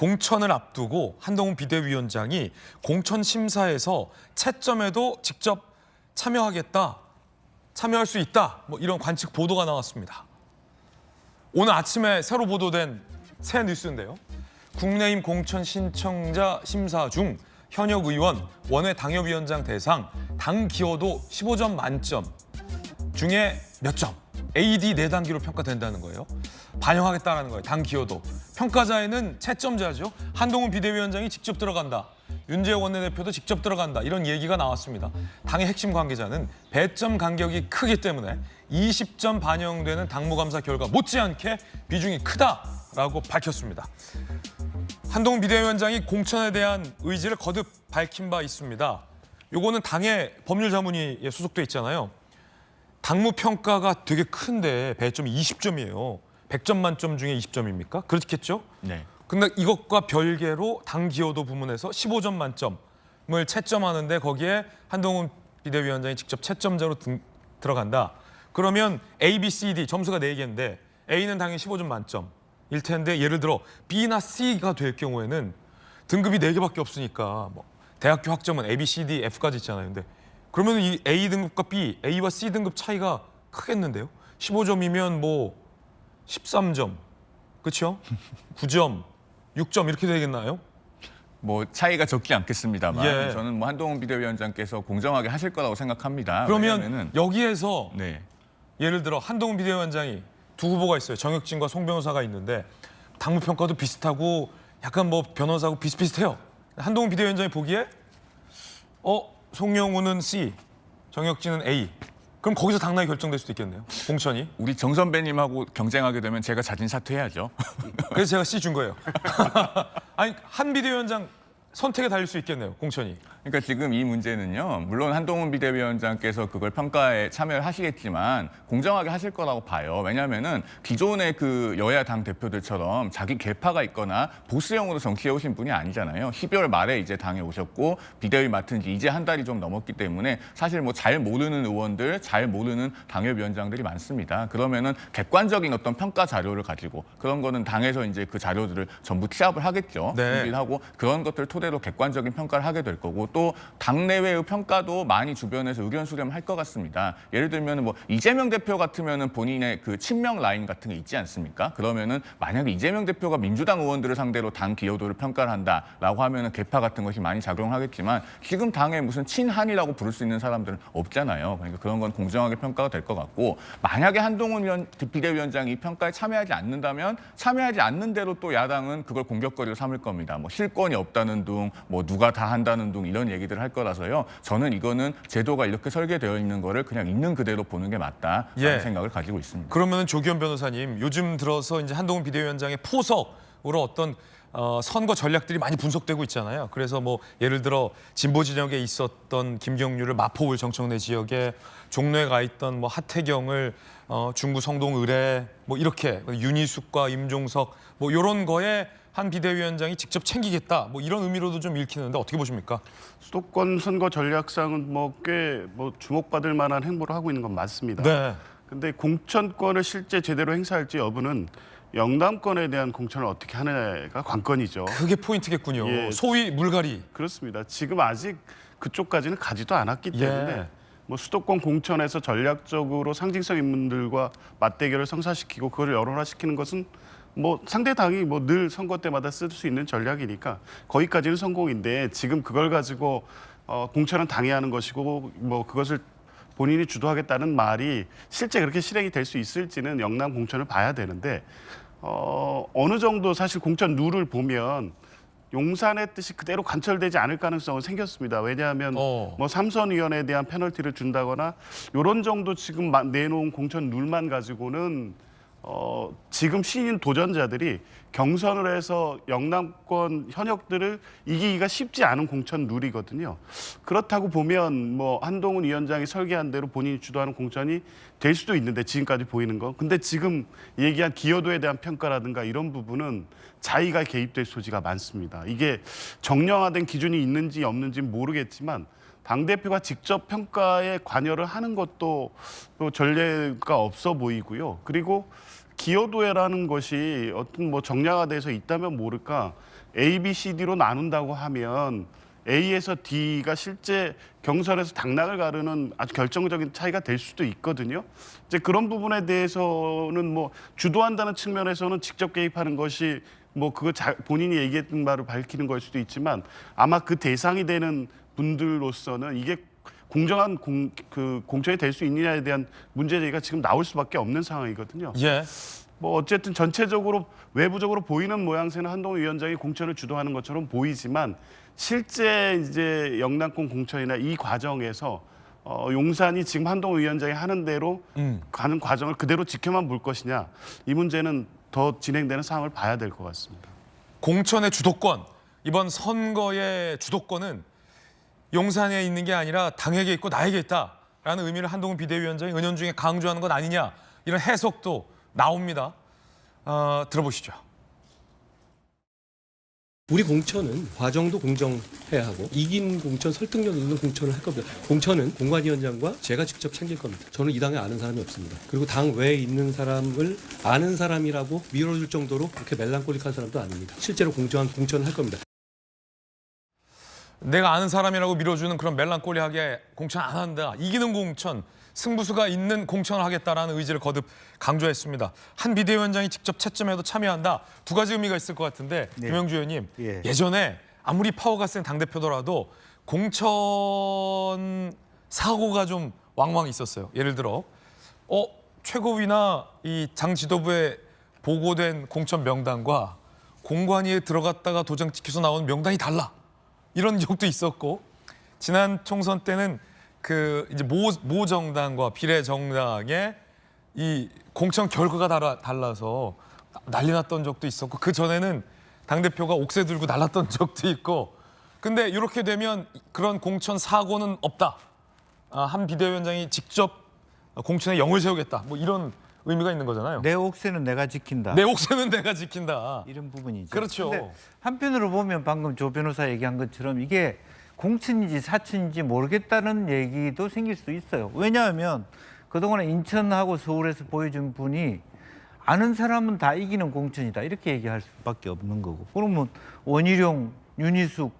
공천을 앞두고 한동훈 비대위원장이 공천 심사에서 채점에도 직접 참여할 수 있다. 뭐 이런 관측 보도가 나왔습니다. 오늘 아침에 새로 보도된 새 뉴스인데요. 국내임 공천 신청자 심사 중 현역 의원, 원외 당협위원장 대상 당 기여도 15점 만점 중에 몇 점? AD 4단계로 평가된다는 거예요. 반영하겠다는 거예요. 당 기여도. 평가자에는 채점자죠. 한동훈 비대위원장이 직접 들어간다. 윤재호 원내대표도 직접 들어간다. 이런 얘기가 나왔습니다. 당의 핵심 관계자는 배점 간격이 크기 때문에 20점 반영되는 당무감사 결과 못지않게 비중이 크다라고 밝혔습니다. 한동훈 비대위원장이 공천에 대한 의지를 거듭 밝힌 바 있습니다. 요거는 당의 법률자문위에 소속돼 있잖아요. 당무 평가가 되게 큰데 배점이 20점이에요. 100점 만점 중에 20점입니까? 그렇겠죠? 네. 근데 이것과 별개로 당 기여도 부문에서 15점 만점을 채점하는데 거기에 한동훈 비대위원장이 직접 채점자로 들어간다. 그러면 A, B, C, D 점수가 4개인데 A는 당연히 15점 만점일 텐데 예를 들어 B나 C가 될 경우에는 등급이 4개밖에 없으니까 뭐 대학교 학점은 A, B, C, D, F까지 있잖아요. 근데 그러면 이 A 등급과 B, A와 C 등급 차이가 크겠는데요? 15점이면 뭐 13점, 그렇죠? 9점, 6점 이렇게 되겠나요? 뭐 차이가 적지 않겠습니다만 예. 저는 뭐 한동훈 비대위원장께서 공정하게 하실 거라고 생각합니다. 그러면 왜냐하면은, 여기에서 네. 예를 들어 한동훈 비대위원장이 두 후보가 있어요. 정혁진과 송 변호사가 있는데 당무평가도 비슷하고 약간 뭐 변호사하고 비슷비슷해요. 한동훈 비대위원장이 보기에 송영우는 C, 정혁진은 A. 그럼 거기서 당락이 결정될 수도 있겠네요. 공천이. 우리 정 선배님하고 경쟁하게 되면 제가 자진 사퇴해야죠. 그래서 제가 C 준 거예요. 아니 한 비대위원장 선택에 달릴 수 있겠네요. 공천이. 그러니까 지금 이 문제는요. 물론 한동훈 비대위원장께서 그걸 평가에 참여를 하시겠지만 공정하게 하실 거라고 봐요. 왜냐하면은 기존의 그 여야 당 대표들처럼 자기 계파가 있거나 보수형으로 정치해 오신 분이 아니잖아요. 12월 말에 이제 당에 오셨고 비대위 맡은 지 이제 한 달이 좀 넘었기 때문에 사실 뭐 잘 모르는 의원들, 잘 모르는 당협위원장들이 많습니다. 그러면은 객관적인 어떤 평가 자료를 가지고 그런 거는 당에서 이제 그 자료들을 전부 취합을 하겠죠. 네. 준비를 하고 그런 것들 토대로 객관적인 평가를 하게 될 거고 또 당내외의 평가도 많이 주변에서 의견 수렴할 것 같습니다. 예를 들면 뭐 이재명 대표 같으면은 본인의 그 친명 라인 같은 게 있지 않습니까? 그러면은 만약에 이재명 대표가 민주당 의원들을 상대로 당 기여도를 평가를 한다라고 하면은 계파 같은 것이 많이 작용하겠지만 지금 당에 무슨 친한이라고 부를 수 있는 사람들은 없잖아요. 그러니까 그런 건 공정하게 평가가 될 것 같고 만약에 한동훈 비대위원장이 이 평가에 참여하지 않는다면 참여하지 않는 대로 또 야당은 그걸 공격거리로 삼을 겁니다. 뭐 실권이 없다는 둥, 뭐 누가 다 한다는 둥 이런 얘기들을 할 거라서요. 저는 이거는 제도가 이렇게 설계되어 있는 거를 그냥 있는 그대로 보는 게 맞다라는 생각을 가지고 있습니다. 그러면 조기현 변호사님, 요즘 들어서 이제 한동훈 비대위원장의 포석으로 어떤 선거 전략들이 많이 분석되고 있잖아요. 그래서 뭐 예를 들어 진보 진영에 있었던 김경률을 마포울 정청래 지역에, 종로에 가 있던 뭐 하태경을 중구 성동 의뢰 뭐 이렇게 윤희숙과 임종석 뭐 이런 거에 한 비대위원장이 직접 챙기겠다 뭐 이런 의미로도 좀 읽히는데 어떻게 보십니까? 수도권 선거 전략상은 뭐 꽤 주목받을 만한 행보를 하고 있는 건 맞습니다. 네. 근데 공천권을 실제 제대로 행사할지 여부는 영남권에 대한 공천을 어떻게 하느냐가 관건이죠. 그게 포인트겠군요. 예. 소위 물갈이. 그렇습니다. 지금 아직 그쪽까지는 가지도 않았기 때문에 예. 뭐 수도권 공천에서 전략적으로 상징성 인물들과 맞대결을 성사시키고 그걸 여론화시키는 것은 뭐 상대 당이 뭐 늘 선거 때마다 쓸 수 있는 전략이니까 거기까지는 성공인데 지금 그걸 가지고 공천은 당이 하는 것이고 뭐 그것을 본인이 주도하겠다는 말이 실제 그렇게 실행이 될 수 있을지는 영남 공천을 봐야 되는데 어느 정도 사실 공천 룰을 보면 용산의 뜻이 그대로 관철되지 않을 가능성은 생겼습니다. 왜냐하면 뭐 삼선위원회에 대한 페널티를 준다거나 이런 정도 지금 내놓은 공천 룰만 가지고는 지금 신인 도전자들이 경선을 해서 영남권 현역들을 이기기가 쉽지 않은 공천 룰이거든요. 그렇다고 보면 뭐 한동훈 위원장이 설계한 대로 본인이 주도하는 공천이 될 수도 있는데 지금까지 보이는 거. 근데 지금 얘기한 기여도에 대한 평가라든가 이런 부분은 자의가 개입될 소지가 많습니다. 이게 정량화된 기준이 있는지 없는지 모르겠지만 당대표가 직접 평가에 관여를 하는 것도 또 전례가 없어 보이고요. 그리고 기여도회라는 것이 어떤 뭐 정량화돼서 있다면 모를까 A, B, C, D로 나눈다고 하면 A에서 D가 실제 경선에서 당락을 가르는 아주 결정적인 차이가 될 수도 있거든요. 이제 그런 부분에 대해서는 뭐 주도한다는 측면에서는 직접 개입하는 것이 뭐 그거 본인이 얘기했던 바를 밝히는 걸 수도 있지만 아마 그 대상이 되는 분들로서는 이게 공정한 공천이 될 수 있느냐에 대한 문제제기가 지금 나올 수밖에 없는 상황이거든요. 예. 뭐 어쨌든 전체적으로 외부적으로 보이는 모양새는 한동훈 위원장이 공천을 주도하는 것처럼 보이지만 실제 이제 영남권 공천이나 이 과정에서 용산이 지금 한동훈 위원장이 하는 대로 가는 과정을 그대로 지켜만 볼 것이냐 이 문제는 더 진행되는 상황을 봐야 될 것 같습니다. 공천의 주도권, 이번 선거의 주도권은 용산에 있는 게 아니라 당에게 있고 나에게 있다라는 의미를 한동훈 비대위원장이 은연중에 강조하는 것 아니냐 이런 해석도 나옵니다. 들어보시죠. 우리 공천은 과정도 공정해야 하고 이긴 공천, 설득력 있는 공천을 할 겁니다. 공천은 공관위원장과 제가 직접 챙길 겁니다. 저는 이 당에 아는 사람이 없습니다. 그리고 당 외에 있는 사람을 아는 사람이라고 밀어줄 정도로 그렇게 멜랑콜릭한 사람도 아닙니다. 실제로 공정한 공천을 할 겁니다. 내가 아는 사람이라고 밀어주는 그런 멜랑콜리하게 공천 안 한다. 이기는 공천, 승부수가 있는 공천을 하겠다라는 의지를 거듭 강조했습니다. 한 비대위원장이 직접 채점에도 참여한다. 두 가지 의미가 있을 것 같은데 네. 김영주 의원님, 예. 예전에 아무리 파워가 센 당대표더라도 공천 사고가 좀 왕왕 있었어요. 예를 들어 최고위나 이 당 지도부에 보고된 공천 명단과 공관위에 들어갔다가 도장 찍혀서 나온 명단이 달라. 이런 적도 있었고 지난 총선 때는 그 이제 모 정당과 비례 정당의 이 공천 결과가 달라서 난리 났던 적도 있었고 그 전에는 당 대표가 옥새 들고 날랐던 적도 있고 근데 이렇게 되면 그런 공천 사고는 없다. 한 비대위원장이 직접 공천에 영을 세우겠다. 뭐 이런 의미가 있는 거잖아요. 내 옥새는 내가 지킨다. 내 옥새는 내가 지킨다. 이런 부분이죠. 그렇죠. 근데 한편으로 보면 방금 조 변호사 얘기한 것처럼 이게 공천인지 사천인지 모르겠다는 얘기도 생길 수 있어요. 왜냐하면 그동안에 인천하고 서울에서 보여준 분이 아는 사람은 다 이기는 공천이다 이렇게 얘기할 수밖에 없는 거고 그러면 원희룡, 윤희숙,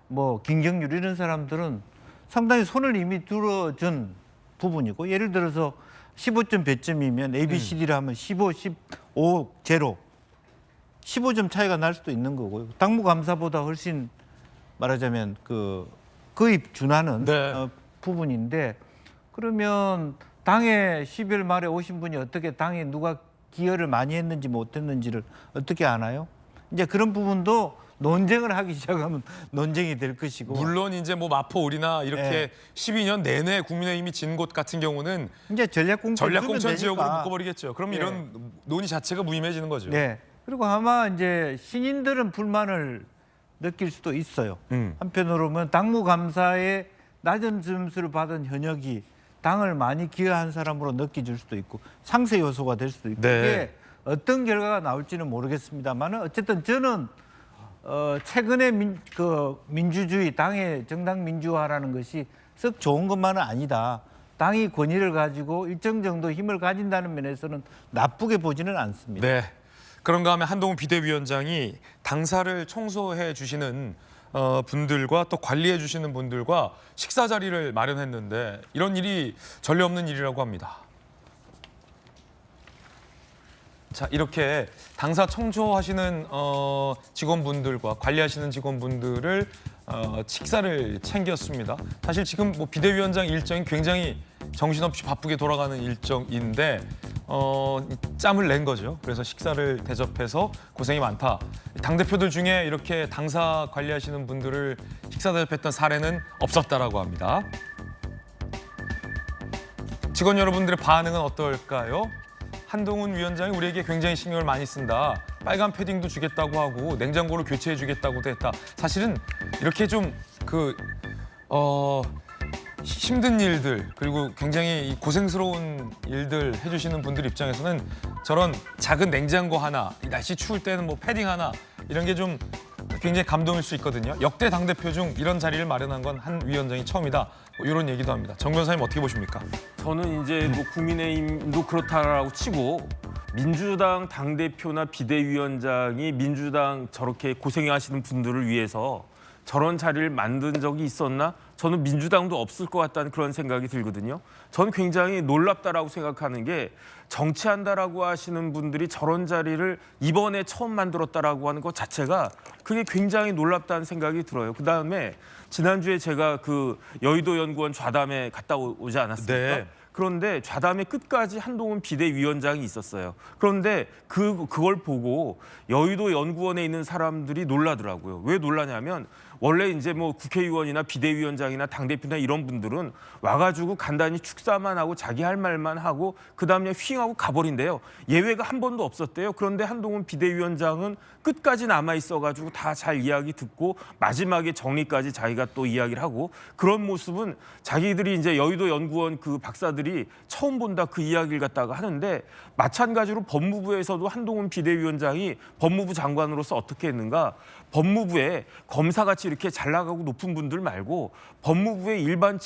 뭐 김경률 이런 사람들은 상당히 손을 이미 들어준 부분이고 예를 들어서 15점 배점이면 A, B, C, D를 하면 15, 15, 제로 15점 차이가 날 수도 있는 거고요. 당무감사보다 훨씬 말하자면 거의 준하는 네. 부분인데 그러면 당에 12월 말에 오신 분이 어떻게 당에 누가 기여를 많이 했는지 못했는지를 어떻게 아나요? 이제 그런 부분도 논쟁을 하기 시작하면 논쟁이 될 것이고 물론 이제 뭐 마포울이나 이렇게 네. 12년 내내 국민의힘이 진 곳 같은 경우는 이제 전략공천 전략공천 지역으로 묶어버리겠죠. 그럼 네. 이런 논의 자체가 무의미해지는 거죠. 네. 그리고 아마 이제 신인들은 불만을 느낄 수도 있어요. 한편으로는 당무감사에 낮은 점수를 받은 현역이 당을 많이 기여한 사람으로 느껴질 수도 있고 상세 요소가 될 수도 있고 네. 이게 어떤 결과가 나올지는 모르겠습니다만 어쨌든 저는 최근에 민주주의 당의 정당 민주화라는 것이 썩 좋은 것만은 아니다. 당이 권위를 가지고 일정 정도 힘을 가진다는 면에서는 나쁘게 보지는 않습니다. 네. 그런가 하면 한동훈 비대위원장이 당사를 청소해 주시는 분들과 또 관리해 주시는 분들과 식사 자리를 마련했는데 이런 일이 전례 없는 일이라고 합니다. 자, 이렇게 당사 청소하시는 직원분들과 관리하시는 직원분들을 식사를 챙겼습니다. 사실 지금 뭐 비대위원장 일정이 굉장히 정신없이 바쁘게 돌아가는 일정인데 짬을 낸 거죠. 그래서 식사를 대접해서 고생이 많다. 당대표들 중에 이렇게 당사 관리하시는 분들을 식사 대접했던 사례는 없었다라고 합니다. 직원 여러분들의 반응은 어떨까요? 한동훈 위원장이 우리에게 굉장히 신경을 많이 쓴다. 빨간 패딩도 주겠다고 하고 냉장고를 교체해 주겠다고도 했다. 사실은 이렇게 좀 힘든 일들 그리고 굉장히 고생스러운 일들 해주시는 분들 입장에서는 저런 작은 냉장고 하나, 날씨 추울 때는 뭐 패딩 하나 이런 게 좀 굉장히 감동일 수 있거든요. 역대 당대표 중 이런 자리를 마련한 건 한 위원장이 처음이다. 뭐 이런 얘기도 합니다. 정 변호사님 어떻게 보십니까? 저는 이제 뭐 국민의힘도 그렇다라고 치고 민주당 당대표나 비대위원장이 민주당 저렇게 고생하시는 분들을 위해서 저런 자리를 만든 적이 있었나? 저는 민주당도 없을 것 같다는 그런 생각이 들거든요. 저는 굉장히 놀랍다라고 생각하는 게 정치한다라고 하시는 분들이 저런 자리를 이번에 처음 만들었다라고 하는 것 자체가 그게 굉장히 놀랍다는 생각이 들어요. 그다음에 지난주에 제가 그 여의도 연구원 좌담에 갔다 오지 않았습니까? 네. 그런데 좌담의 끝까지 한동훈 비대위원장이 있었어요. 그런데 그걸 보고 여의도 연구원에 있는 사람들이 놀라더라고요. 왜 놀라냐면 원래 이제 뭐 국회의원이나 비대위원장이나 당대표나 이런 분들은 와가지고 간단히 축사만 하고 자기 할 말만 하고 그다음에 휘잉하고 가버린대요. 예외가 한 번도 없었대요. 그런데 한동훈 비대위원장은 끝까지 남아 있어가지고 다 잘 이야기 듣고 마지막에 정리까지 자기가 또 이야기를 하고 그런 모습은 자기들이 이제 여의도 연구원 그 박사들이 처음 본다 그 이야기를 갖다가 하는데 마찬가지로 법무부에서도 한동훈 비대위원장이 법무부 장관으로서 어떻게 했는가 법무부에 검사같이 이렇게 잘 나가고 높은 분들 말고 법무부의 일반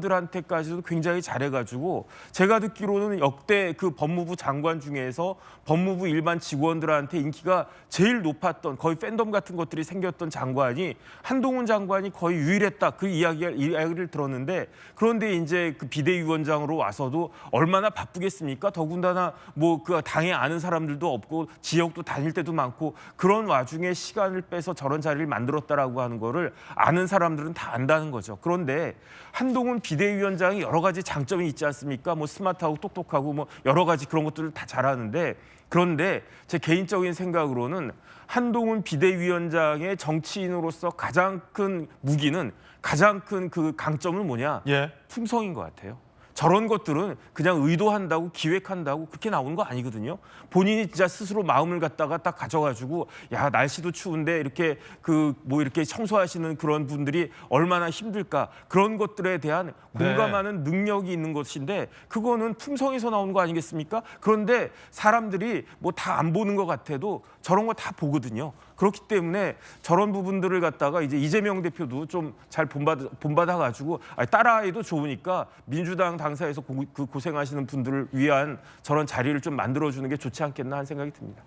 직원들한테까지도 굉장히 잘해가지고 제가 듣기로는 역대 그 법무부 장관 중에서 법무부 일반 직원들한테 인기가 제일 높았던 거의 팬덤 같은 것들이 생겼던 장관이 한동훈 장관이 거의 유일했다 그 이야기를 들었는데 그런데 이제 그 비대위원장으로 와서도 얼마나 바쁘겠습니까? 더군다나 뭐 그 당에 아는 사람들도 없고 지역도 다닐 때도 많고 그런 와중에 시간을 빼서 저런 자리를 만들었다라고 하는 거를 아는 사람들은 다 안다는 거죠. 그런데 한동훈 비대위원장이 여러 가지 장점이 있지 않습니까? 뭐 스마트하고 똑똑하고 뭐 여러 가지 그런 것들을 다 잘하는데 그런데 제 개인적인 생각으로는 한동훈 비대위원장의 정치인으로서 가장 큰 무기는 가장 큰 그 강점은 뭐냐? 예. 품성인 것 같아요. 저런 것들은 그냥 의도한다고 기획한다고 그렇게 나오는 거 아니거든요. 본인이 진짜 스스로 마음을 갖다가 딱 가져가지고 야 날씨도 추운데 이렇게 그 뭐 이렇게 청소하시는 그런 분들이 얼마나 힘들까 그런 것들에 대한 공감하는 능력이 있는 것인데 그거는 품성에서 나오는 거 아니겠습니까? 그런데 사람들이 뭐 다 안 보는 것 같아도 저런 거 다 보거든요. 그렇기 때문에 저런 부분들을 갖다가 이제 이재명 대표도 좀 잘 본받아가지고 따라해도 좋으니까 민주당 당사에서 고생하시는 분들을 위한 저런 자리를 좀 만들어주는 게 좋지 않겠나 하는 생각이 듭니다.